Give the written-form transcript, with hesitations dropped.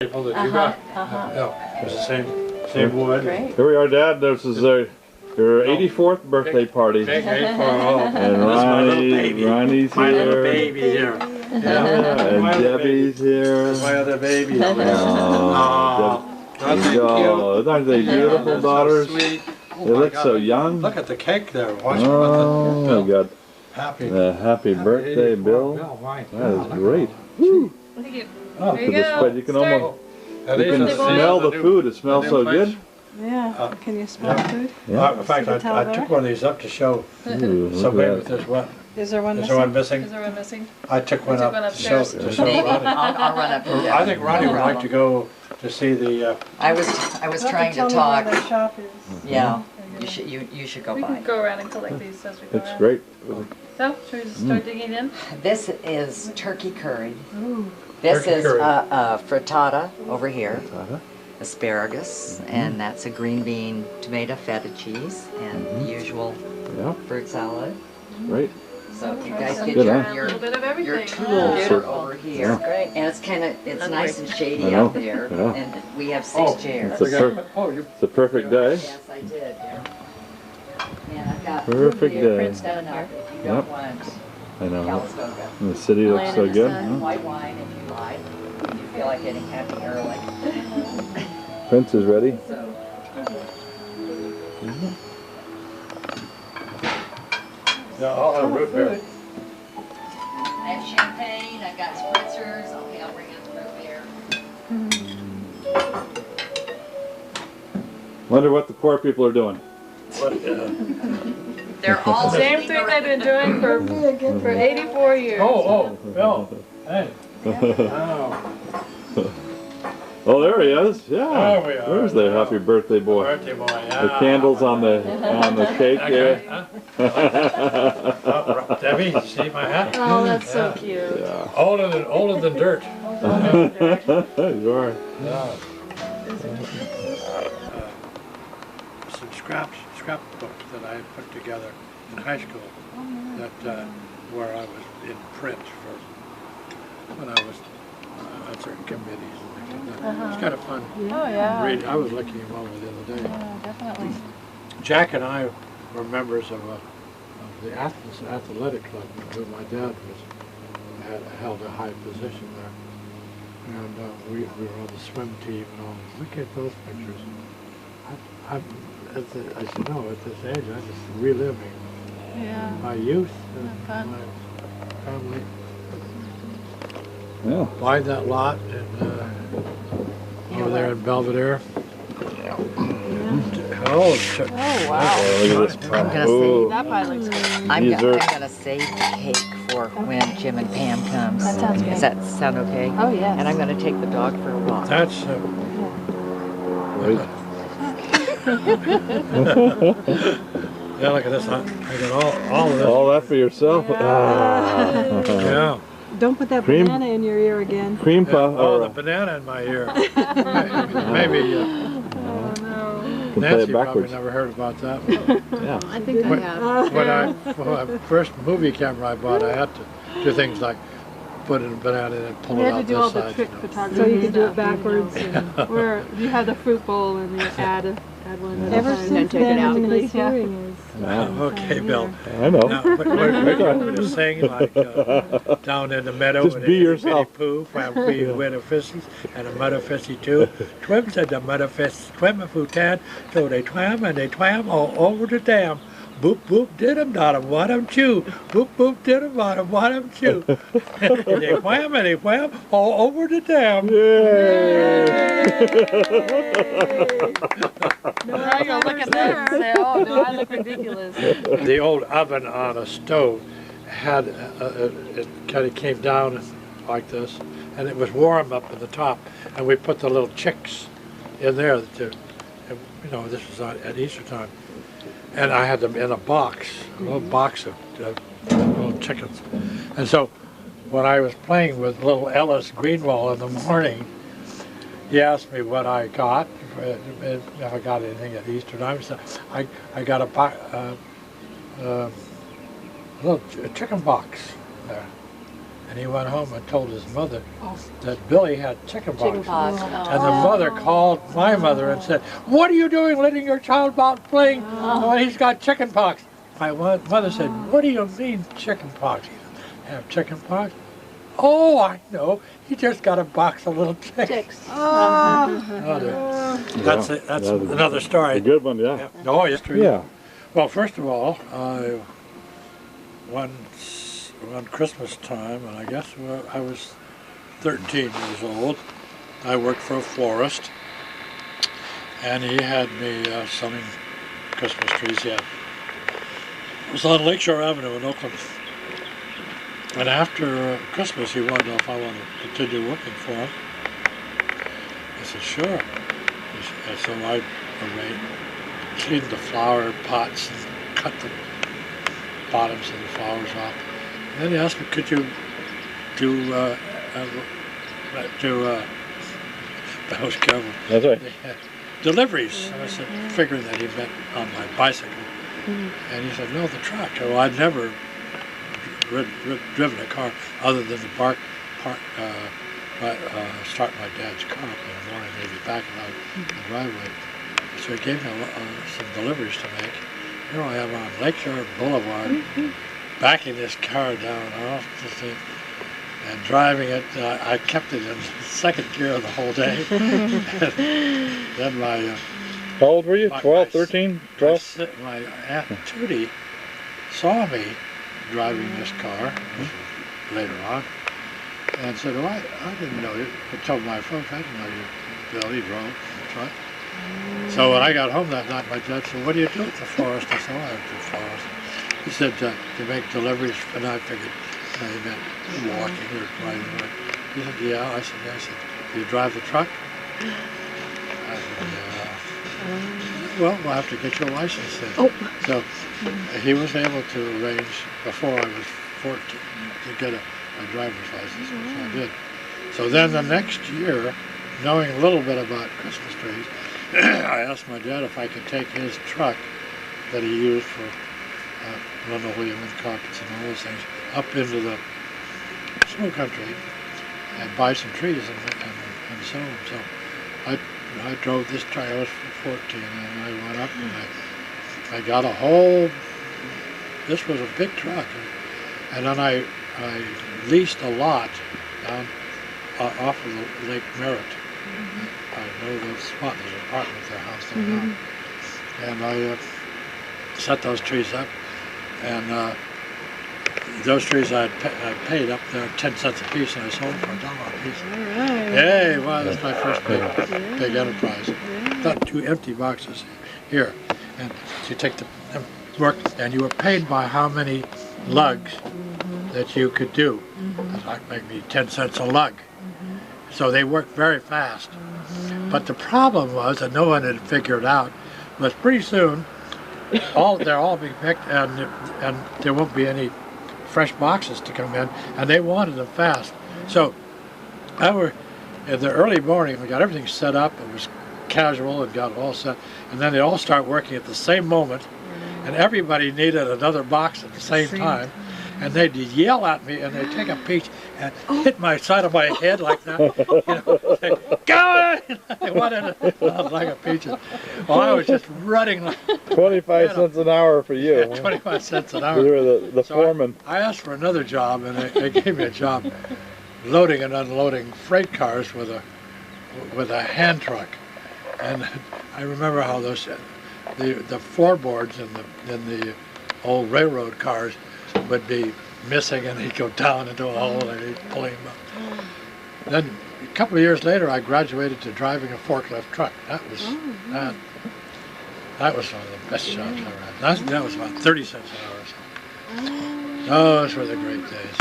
People that you got. Yeah, it's the same wood. Great. Here we are, Dad. This is your 84th birthday party. Big 84. And Ronnie's My little here. baby here. Yeah, and My other Debbie's here. My other baby. Oh, Aren't they oh, aren't they beautiful They're daughters? So sweet. Oh They my look God. so young. Look at the cake there. Watch Oh, we got happy. happy birthday, 84. Bill. Bill, my That God, is look great. Thank you. Oh, There you This go. way you can almost Now, you these can are smell the new- food. It smells new so plates. good. Yeah, can you smell food? Yeah. In fact, You can tell I there. took one of these up to show. Ooh, So look maybe at if that. there's one. Is there one Is there one missing? missing? Is there one missing? I took one took up one to show upstairs. to show Maybe. Ronnie. I'll run up and get I it. think Ronnie No would like to problem. go to see the. I was You'll have trying to tell me talk. where the shop is. Yeah, you should go We can by. go around and collect these as we go It's around. great. So, should we just start digging in? This is turkey curry. Ooh. This Turkey is curry. frittata over here, Uh-huh. asparagus, and that's a green bean tomato feta cheese, and the usual Yeah, fruit salad. great. So you guys Some get Good, a huh? your little bit of everything. your tools Beautiful. over here. Yeah. Great, and it's Hungry. nice and I shady know, out there, yeah. and we have Oh, 6 chairs. It's a Okay. Oh, you. It's a perfect day. Yes, I did. And I've got Perfect your day. prints down here. If you don't Yep. want I know. Calistoga. And the city looks Laying so in the good. sun. Huh? White wine if you like. If you feel like getting happy early. Prince is ready. So, Yeah, I'll have root beer. I have champagne, I've got spritzers. Okay, I'll bring in the root beer. Wonder what the poor people are doing. They're all Same eating thing they've been doing for 84 years. Oh, Bill. Hey. Oh, Oh, there he is. Yeah. There we are. There's the happy birthday boy. birthday boy. Yeah. The candles on the cake Okay. there. Oh, Debbie, see my hat? Oh, that's so cute. Yeah. Older than dirt. You are. Yeah. Some scrapbooks that I had put together in high school that where I was in print for when I was on certain committees and things like that. It's kind of fun. Oh, yeah. Read. I was looking them over the other day. Yeah, definitely. Jack and I were members of the athletic club where my dad held a high position there, and we were on the swim team and all. Look at those pictures. As you know, at this age, I'm just reliving Yeah. my youth Fun. and my family. Yeah. Buying that lot over there in Belvedere. Oh, Oh, wow. Oh, look at this. I'm gonna Ooh. That pie looks good. I'm These are- gonna save the cake for when Jim and Pam comes. That sounds good. Does that sound okay? Oh, yes. And I'm gonna take the dog for a walk. that's yeah. Look at this. I got all of this. All that for yourself? Ah. Yeah. Don't put that Cream- banana in your ear again. Cream puff. Oh, the Or, banana in my ear. Maybe Oh, no. can play Nancy it probably backwards. never heard about that. Yeah. I think I When- have. When my first movie camera I bought, I had to do things like put in a banana in and pull We it had out to do all this the side. trick you know. photography. So you can do it stuff, backwards. and where you have the fruit bowl and you add one. at a Ever time. since take it out. then, his Yeah. hearing is. Yeah. Okay, Bill. I know. Now, what you're going to sing like down in the meadow Just with be a yourself. poo, where we winter fishies and a mudder fishy too. Twim said the mudder fish swim if we can, so they twam and they twam all over the dam. Boop boop did 'em, dot 'em, what 'em chew. Boop boop did 'em, dot 'em, what 'em chew. And they wham and they wham all over the dam. Yay! Now you're gonna look at that and say, oh, do I look ridiculous? The old oven on a stove had it kind of came down like this, and it was warm up at the top, and we put the little chicks in there to, this was at Easter time, and I had them in a box, a little box of little chickens, and so when I was playing with little Ellis Greenwald in the morning, he asked me what I got, if I got anything at Easter time. So I got a little chicken box there. and he went home and told his mother that Billy had chickenpox. Chickenpox. And the mother called my mother and said, "What are you doing letting your child out playing when he's got chickenpox?" My mother said, "What do you mean chickenpox? He doesn't have chickenpox?" "Oh, I know. He just got a box of little ticks." Chicks. That's another A story. good one, yeah. Oh, yes. Yeah. Well, first of all, one Christmas time, and I guess I was 13 years old, I worked for a florist, and he had me selling Christmas trees. It was on Lakeshore Avenue in Oakland. And after Christmas, he wanted to know if I wanted to continue working for him. I said, sure. And so I cleaned the flower pots and cut the bottoms of the flowers off. And then he asked me, could you do I was careful. That's right. Deliveries. And I said, figuring that he meant on my bicycle. And he said, no, the truck. Oh, I'd never driven a car other than to start my dad's car up in the morning, maybe back out the driveway. So he gave me some deliveries to make. Here I am on Lakeshore Boulevard, backing this car down off the thing and driving it. I kept it in second gear the whole day. Then my How old were you? 12, 13, 12? my Aunt Tootie saw me driving this car later on and said, "Oh, I didn't know you." I told my folks, "I didn't know you, Billy, drove the truck." So when I got home that night, my dad said, "What do you do at the florist?" I said, "Oh, I do florist." He said, "You make deliveries?" And I figured, you meant walking or driving. He said, "Yeah." I said, "Yeah." I said, "Do you drive the truck?" I said, "Yeah." "Well, we'll have to get your license then." So he was able to arrange, before I was 14, to get a driver's license, which I did. So then the next year, knowing a little bit about Christmas trees, I asked my dad if I could take his truck that he used for linoleum and carpets and all those things up into the snow country and buy some trees and sell them. So I drove this truck. I was 14, and I went up and I got a whole. This was a big truck, and then I leased a lot down off of the Lake Merritt. I know those spot. There's an apartment there, house there now, and I set those trees up, and those trees I paid up there 10 cents a piece, and I sold them for $1 a piece. All right. Hey, wow, that's my first big enterprise. Got 2 empty boxes here, and you take the work, and you were paid by how many lugs that you could do. That's like maybe 10 cents a lug. So they worked very fast. But the problem was that no one had figured out was pretty soon they're all being picked, and there won't be any fresh boxes to come in, and they wanted them fast. So in the early morning, we got everything set up. It was casual and got it all set, and then they all start working at the same moment, and everybody needed another box at the same time, and they'd yell at me, and they'd take a peach and hit my side of my head like that. Say, "Go in!" They wanted a bag of peaches. Well, I was just running like 25 cents an hour for you. 25 cents an You hour. were the So foreman. I asked for another job, and they gave me a job loading and unloading freight cars with a hand truck. And I remember how the floorboards in the old railroad cars would be missing, and they'd go down into a hole, and they'd pull him up. Then a couple of years later, I graduated to driving a forklift truck. That was that was one of the best jobs I ever had. That was about 30 cents an hour or so. Those were the great days.